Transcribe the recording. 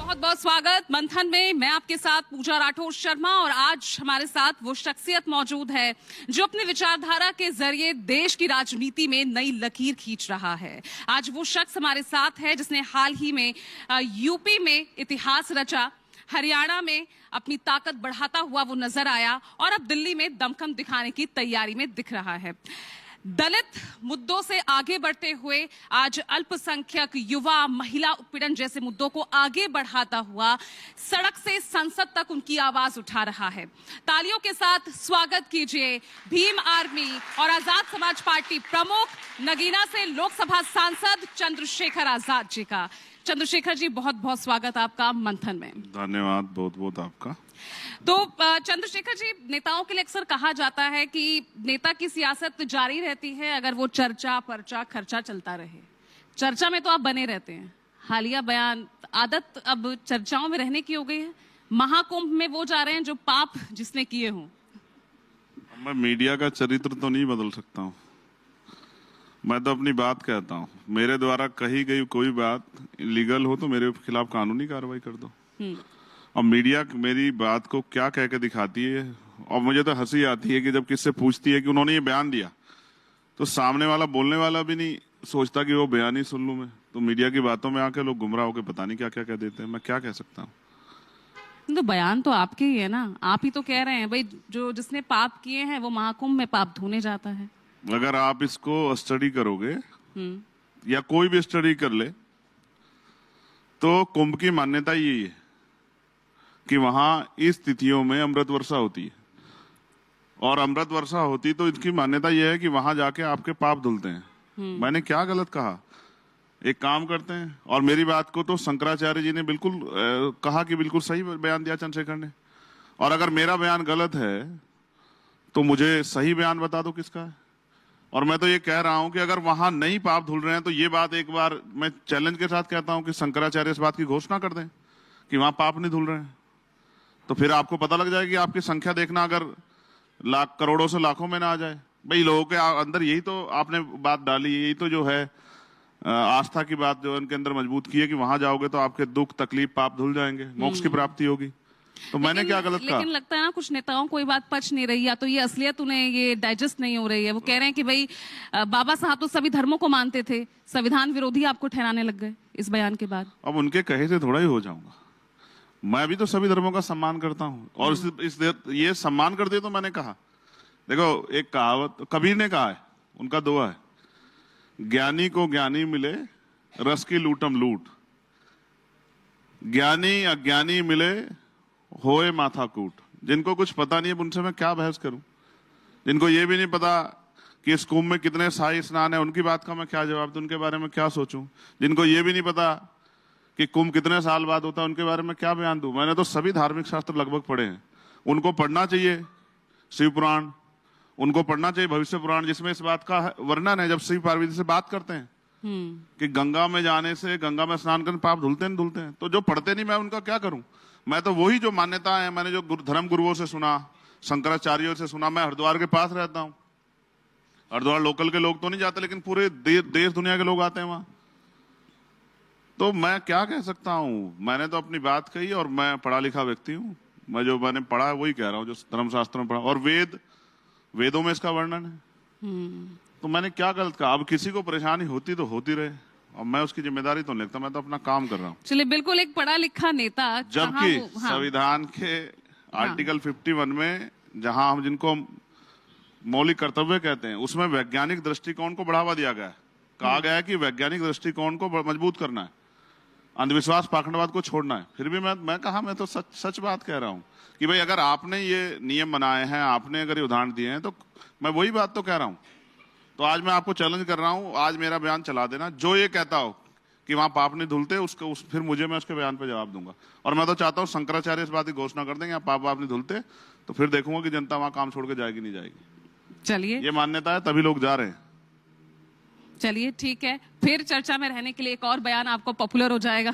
बहुत बहुत स्वागत मंथन में। मैं आपके साथ पूजा राठौर शर्मा और आज हमारे साथ वो शख्सियत मौजूद है जो अपनी विचारधारा के जरिए देश की राजनीति में नई लकीर खींच रहा है। आज वो शख्स हमारे साथ है जिसने हाल ही में यूपी में इतिहास रचा, हरियाणा में अपनी ताकत बढ़ाता हुआ वो नजर आया और अब दिल्ली में दमखम दिखाने की तैयारी में दिख रहा है। दलित मुद्दों से आगे बढ़ते हुए आज अल्पसंख्यक, युवा, महिला उत्पीड़न जैसे मुद्दों को आगे बढ़ाता हुआ सड़क से संसद तक उनकी आवाज उठा रहा है। तालियों के साथ स्वागत कीजिए भीम आर्मी और आजाद समाज पार्टी प्रमुख, नगीना से लोकसभा सांसद चंद्रशेखर आजाद जी का। चंद्रशेखर जी, बहुत बहुत स्वागत आपका मंथन में। धन्यवाद बहुत बहुत आपका। तो चंद्रशेखर जी, नेताओं के लिए अक्सर कहा जाता है कि नेता की सियासत जारी रहती है अगर वो चर्चा, पर्चा, खर्चा चलता रहे। चर्चा में तो आप बने रहते हैं। हालिया बयान, आदत अब चर्चाओं में रहने की हो गई है। महाकुंभ में वो जा रहे हैं जो पाप जिसने किए हों। मैं मीडिया का चरित्र तो नहीं बदल सकता हूँ, मैं तो अपनी बात कहता हूँ। मेरे द्वारा कही गई कोई बात इलीगल हो तो मेरे खिलाफ कानूनी कार्रवाई कर दो। और मीडिया मेरी बात को क्या कह के दिखाती है, और मुझे तो हंसी आती है कि जब किससे पूछती है कि उन्होंने ये बयान दिया तो सामने वाला, बोलने वाला भी नहीं सोचता कि वो बयान ही सुन लूं मैं। तो मीडिया की बातों में आके लोग गुमराह होकर पता नहीं क्या क्या कह देते हैं। मैं क्या कह सकता हूँ। तो बयान तो आपके ही है ना, आप ही तो कह रहे हैं भाई जो जिसने पाप किए हैं वो महाकुंभ में पाप धोने जाता है। अगर आप इसको स्टडी करोगे या कोई भी स्टडी कर ले तो कुंभ की मान्यता यही है कि वहां इस तिथियों में अमृत वर्षा होती है, और अमृत वर्षा होती तो इसकी मान्यता यह है कि वहां जाके आपके पाप धुलते हैं। मैंने क्या गलत कहा? एक काम करते हैं, और मेरी बात को तो शंकराचार्य जी ने बिल्कुल कहा कि बिल्कुल सही बयान दिया चंद्रशेखर ने। और अगर मेरा बयान गलत है तो मुझे सही बयान बता दो किसका है। और मैं तो ये कह रहा हूं कि अगर वहां नहीं पाप धुल रहे हैं तो ये बात एक बार मैं चैलेंज के साथ कहता हूं कि शंकराचार्य इस बात की घोषणा कर दें कि वहां पाप नहीं धुल रहे हैं, तो फिर आपको पता लग जाएगी। आपकी संख्या देखना अगर लाख, करोड़ों से लाखों में ना आ जाए। भाई लोगों के अंदर यही तो आपने बात डाली, यही तो जो है आस्था की बात जो उनके अंदर मजबूत की है कि वहां जाओगे तो आपके दुख, तकलीफ, पाप धुल जाएंगे, मोक्ष की प्राप्ति होगी। तो मैंने क्या गलत कहा? लेकिन लगता है ना कुछ नेताओं को ये बात पच नहीं रही, या तो ये असलियत उन्हें ये डाइजेस्ट नहीं हो रही है। वो कह रहे हैं कि भाई बाबा साहब तो सभी धर्मों को मानते थे, संविधान विरोधी आपको ठहराने लग गए इस बयान के बाद। अब उनके कहे से थोड़ा ही हो जाऊंगा। मैं भी तो सभी धर्मों का सम्मान करता हूं, और ये सम्मान कर दिया तो मैंने कहा। देखो, एक कहावत कबीर ने कहा है, उनका दोहा है, ज्ञानी को ज्ञानी मिले, रस की लूटम लूट, ज्ञानी अज्ञानी मिले, होए माथा कूट। जिनको कुछ पता नहीं है उनसे मैं क्या बहस करूं? जिनको ये भी नहीं पता कि इस कुंभ में कितने शाही स्नान है, उनकी बात का मैं क्या जवाब दूं? उनके बारे में क्या सोचूं? जिनको ये भी नहीं पता कि कुंभ कितने साल बाद होता है, उनके बारे में क्या बयान दूं? मैंने तो सभी धार्मिक शास्त्र लगभग पढ़े हैं। उनको पढ़ना चाहिए शिव पुराण, उनको पढ़ना चाहिए भविष्य पुराण, जिसमें इस बात का वर्णन है जब शिव पार्वती से बात करते हैं कि गंगा में जाने से, गंगा में स्नान करने पाप धुलते नहीं धुलते हैं। तो जो पढ़ते नहीं, मैं उनका क्या करूं? मैं तो वही जो मान्यता है, मैंने जो धर्म गुरुओं से सुना, शंकराचार्यों से सुना। मैं हरिद्वार के पास रहता हूं, हरिद्वार लोकल के लोग तो नहीं जाते, लेकिन पूरे देश दुनिया के लोग आते हैं वहां। तो मैं क्या कह सकता हूं? मैंने तो अपनी बात कही, और मैं पढ़ा लिखा व्यक्ति हूं। मैं जो मैंने पढ़ा है वही कह रहा हूं, जो धर्मशास्त्र में पढ़ा, और वेदों में इसका वर्णन है। तो मैंने क्या गलत कहा? अब किसी को परेशानी होती तो होती रहे, और मैं उसकी जिम्मेदारी तो नहीं लेता, मैं तो अपना काम कर रहा हूँ। चलिए, बिल्कुल एक पढ़ा लिखा नेता, जबकि संविधान के आर्टिकल 51 में, जहां हम जिनको मौलिक कर्तव्य कहते हैं, उसमें वैज्ञानिक दृष्टिकोण को बढ़ावा दिया गया है। कहा गया है कि वैज्ञानिक दृष्टिकोण को मजबूत करना है, अंधविश्वास, पाखंडवाद को छोड़ना है। फिर भी मैं तो सच बात कह रहा हूं कि भाई अगर आपने ये नियम बनाए हैं, आपने अगर ये उदाहरण दिए हैं, तो मैं वही बात तो कह रहा हूं। तो आज मैं आपको चैलेंज कर रहा हूं, आज मेरा बयान चला देना। जो ये कहता हो कि वहां पाप नहीं धुलते, फिर मैं उसके बयान पे जवाब दूंगा। और मैं तो चाहता हूं शंकराचार्य इस बात की घोषणा कर देंगे, पाप नहीं धुलते, तो फिर देखूंगा कि जनता वहां काम छोड़ के जाएगी नहीं जाएगी। चलिए, ये मान्यता है, तभी लोग जा रहे हैं। चलिए ठीक है, फिर चर्चा में रहने के लिए एक और बयान आपको पॉपुलर हो जाएगा।